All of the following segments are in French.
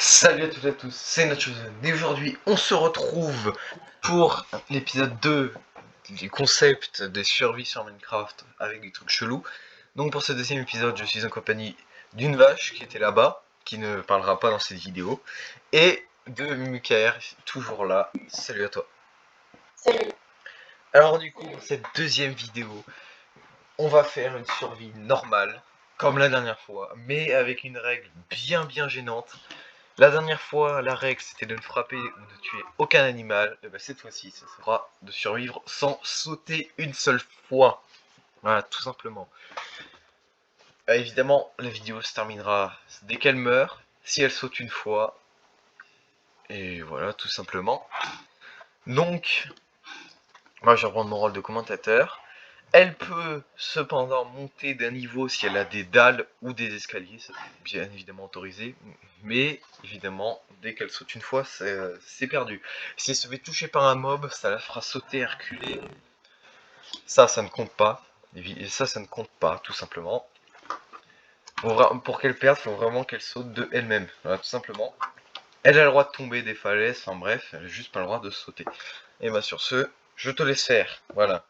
Salut à toutes et à tous, c'est Nachozen et aujourd'hui on se retrouve pour l'épisode 2 du concept des survies sur Minecraft avec des trucs chelous. Donc pour ce deuxième épisode je suis en compagnie d'une vache qui était là-bas, qui ne parlera pas dans cette vidéo, et de Mukaer, toujours là. Salut à toi. Salut. Alors du coup pour cette deuxième vidéo, on va faire une survie normale, comme la dernière fois, mais avec une règle bien gênante. La dernière fois, la règle c'était de ne frapper ou de tuer aucun animal. Et ben, cette fois-ci, ce sera de survivre sans sauter une seule fois. Voilà, tout simplement. Évidemment, la vidéo se terminera dès qu'elle meurt, si elle saute une fois. Et voilà, tout simplement. Donc, moi je vais reprendre mon rôle de commentateur. Elle peut cependant monter d'un niveau si elle a des dalles ou des escaliers, c'est bien évidemment autorisé, mais évidemment, dès qu'elle saute une fois, c'est perdu. Si elle se fait toucher par un mob, ça la fera sauter, reculer. Ça ne compte pas. Et ça ne compte pas, tout simplement. Pour qu'elle perde, il faut vraiment qu'elle saute de elle-même, voilà, tout simplement. Elle a le droit de tomber des falaises, enfin bref, elle a juste pas le droit de sauter. Et bah sur ce, je te laisse faire, voilà.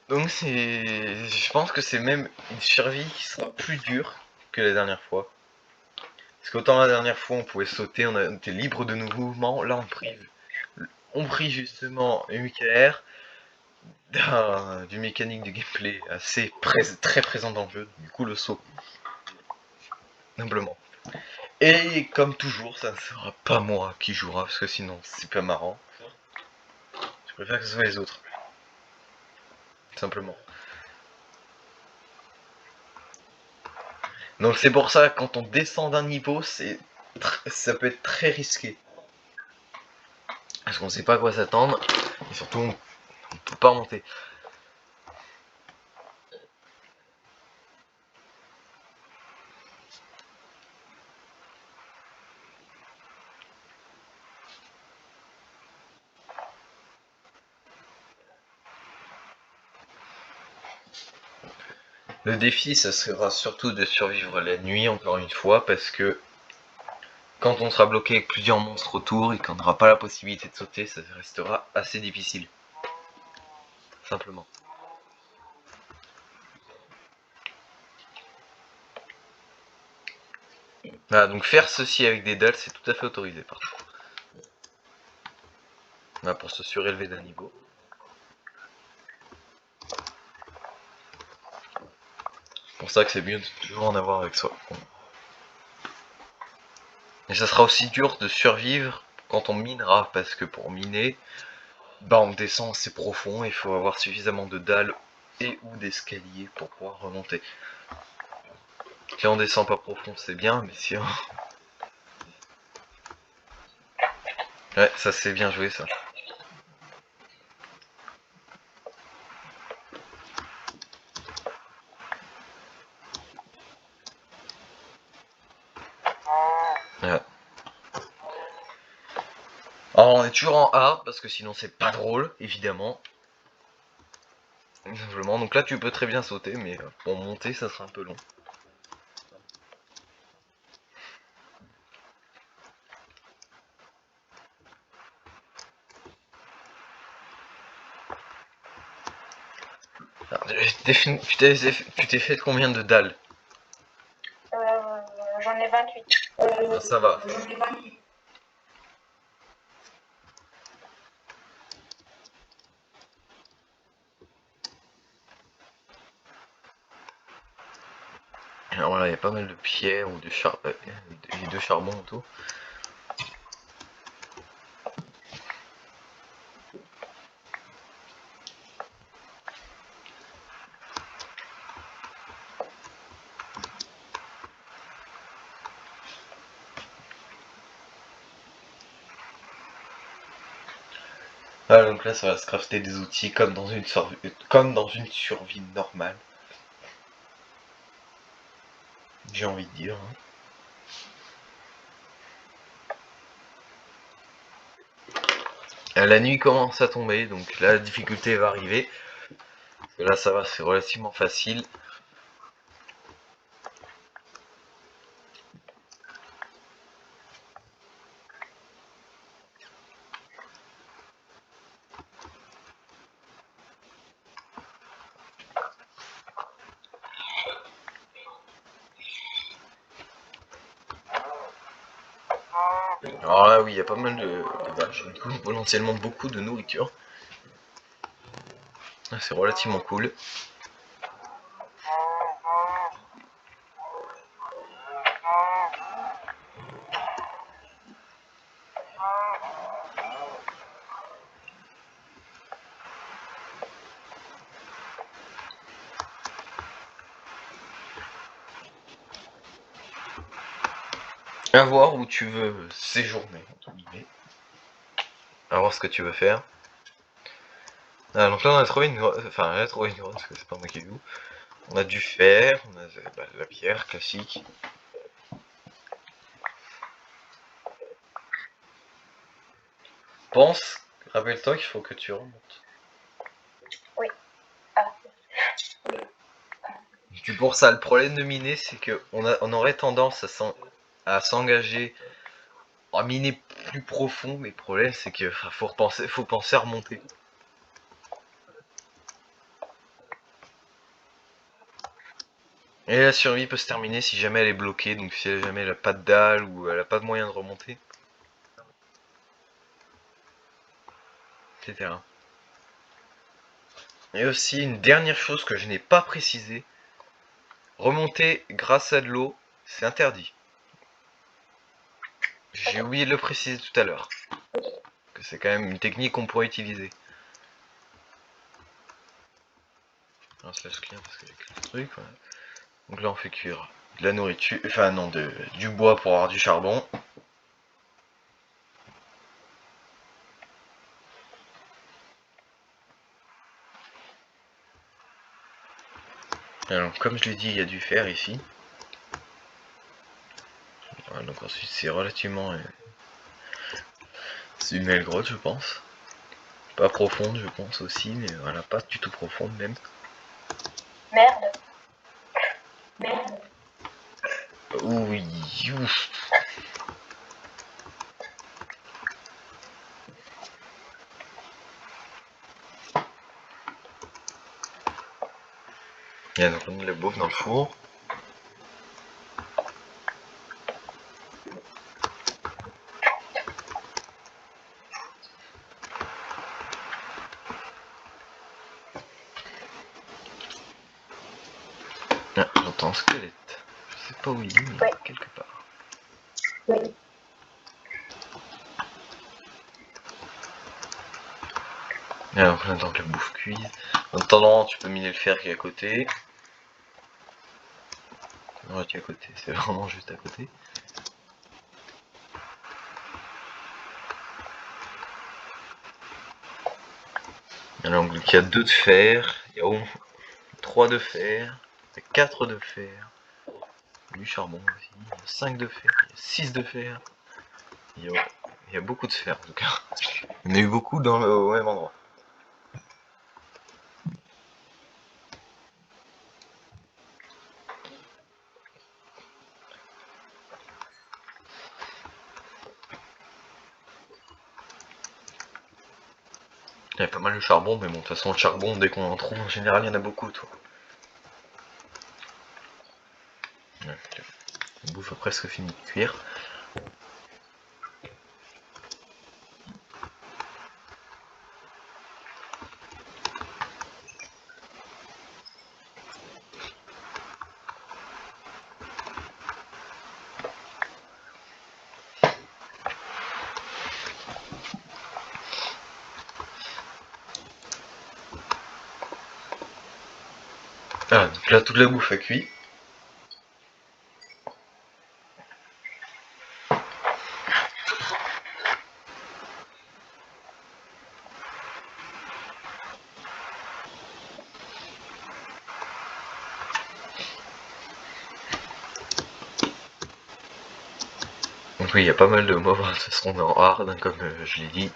Donc je pense que c'est même une survie qui sera plus dure que la dernière fois. Parce qu'autant la dernière fois on pouvait sauter, on était libre de nos mouvements, là on prie justement MKR du mécanique de gameplay très présent dans le jeu, du coup le saut. Simplement. Et comme toujours, ça ne sera pas moi qui jouera, parce que sinon c'est pas marrant. Je préfère que ce soit les autres. Simplement. Donc c'est pour ça, quand on descend d'un niveau, ça peut être très risqué. Parce qu'on sait pas à quoi s'attendre, et surtout on peut pas remonter. Le défi, ça sera surtout de survivre la nuit, encore une fois, parce que quand on sera bloqué avec plusieurs monstres autour et qu'on n'aura pas la possibilité de sauter, ça restera assez difficile. Simplement. Voilà, donc faire ceci avec des dalles, c'est tout à fait autorisé par contre. Voilà, pour se surélever d'un niveau. C'est pour ça que c'est mieux de toujours en avoir avec soi. Et ça sera aussi dur de survivre quand on minera, parce que pour miner, bah on descend assez profond, il faut avoir suffisamment de dalles et ou d'escaliers pour pouvoir remonter. Si on descend pas profond, c'est bien, mais si on... Ouais, ça c'est bien joué ça. Ouais. Alors on est toujours en A, parce que sinon c'est pas drôle, évidemment. Simplement, donc là tu peux très bien sauter, mais pour monter ça sera un peu long. Alors, tu t'es fait combien de dalles? J'en ai 28. Ah, ça va. Alors voilà, il y a pas mal de pierres ou de charbon autour. Ah, donc là ça va se crafter des outils comme dans une survie normale. J'ai envie de dire, hein. La nuit commence à tomber, donc la difficulté va arriver. Parce que là ça va, c'est relativement facile. Alors là, oui, il y a pas mal de vaches, du coup, potentiellement beaucoup de nourriture. C'est relativement cool. À voir où tu veux séjourner, entre guillemets. À voir ce que tu veux faire. Ah, donc là on a trouvé une grotte, enfin on a trouvé une grotte parce que c'est pas moi qui joue. On a du fer, on a la pierre classique. Pense, rappelle-toi qu'il faut que tu remontes. Oui. Ah. Du pour ça, le problème de miner, c'est que on aurait tendance à s'engager à miner plus profond, mais le problème c'est que faut penser à remonter. Et la survie peut se terminer si jamais elle est bloquée, donc si jamais elle a pas de dalle ou elle a pas de moyen de remonter, etc. Et aussi une dernière chose que je n'ai pas précisé, remonter grâce à de l'eau, c'est interdit. J'ai oublié de le préciser tout à l'heure. Que c'est quand même une technique qu'on pourrait utiliser. On se laisse clear parce qu'il y a quelques trucs. Voilà. Donc là on fait cuire de la nourriture, enfin non, du bois pour avoir du charbon. Alors comme je l'ai dit, il y a du fer ici. Voilà, donc ensuite c'est relativement... c'est une belle grotte je pense. Pas profonde je pense aussi, mais voilà, pas du tout profonde même. Merde. Merde. Oui, ouf. Il y a donc on a de la bouffe dans le four. Ah, j'entends un squelette. Je sais pas où il est, mais Oui. quelque part. Oui. Et donc on attend que la bouffe cuise. En attendant, tu peux miner le fer qui est à côté. Non, qui est à côté, c'est vraiment juste à côté. Alors donc il y a 2 de fer, il y a au moins 3 de fer, il y a 4 de fer, du charbon aussi, il y a 5 de fer, il y a 6 de fer. Il y a beaucoup de fer en tout cas. Il y en a eu beaucoup au même endroit. Il y a pas mal de charbon, mais bon, de toute façon, le charbon, dès qu'on en trouve, en général, il y en a beaucoup, toi. Ouais, la bouffe a presque fini de cuire. Ah, donc là, toute la bouffe a cuit. Donc oui, il y a pas mal de mobs, de toute façon, on est en hard, hein, comme je l'ai dit.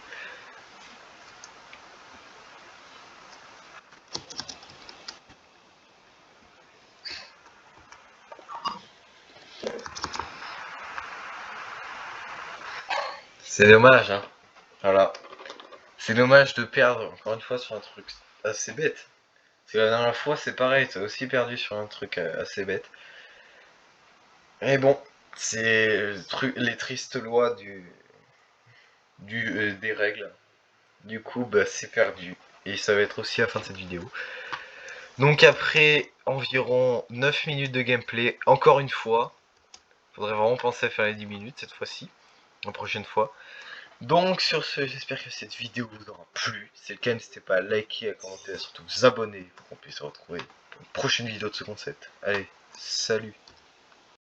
C'est dommage, hein. Voilà. C'est dommage de perdre, encore une fois, sur un truc assez bête. Parce que la dernière fois, c'est pareil, t'as aussi perdu sur un truc assez bête. Mais bon, C'est les tristes lois des règles. Du coup, bah, c'est perdu. Et ça va être aussi la fin de cette vidéo. Donc après environ 9 minutes de gameplay, encore une fois, faudrait vraiment penser à faire les 10 minutes cette fois-ci, la prochaine fois. Donc sur ce, j'espère que cette vidéo vous aura plu. Si c'est le cas, n'hésitez pas à liker, à commenter, à surtout vous abonner pour qu'on puisse se retrouver pour une prochaine vidéo de ce concept. Allez, salut!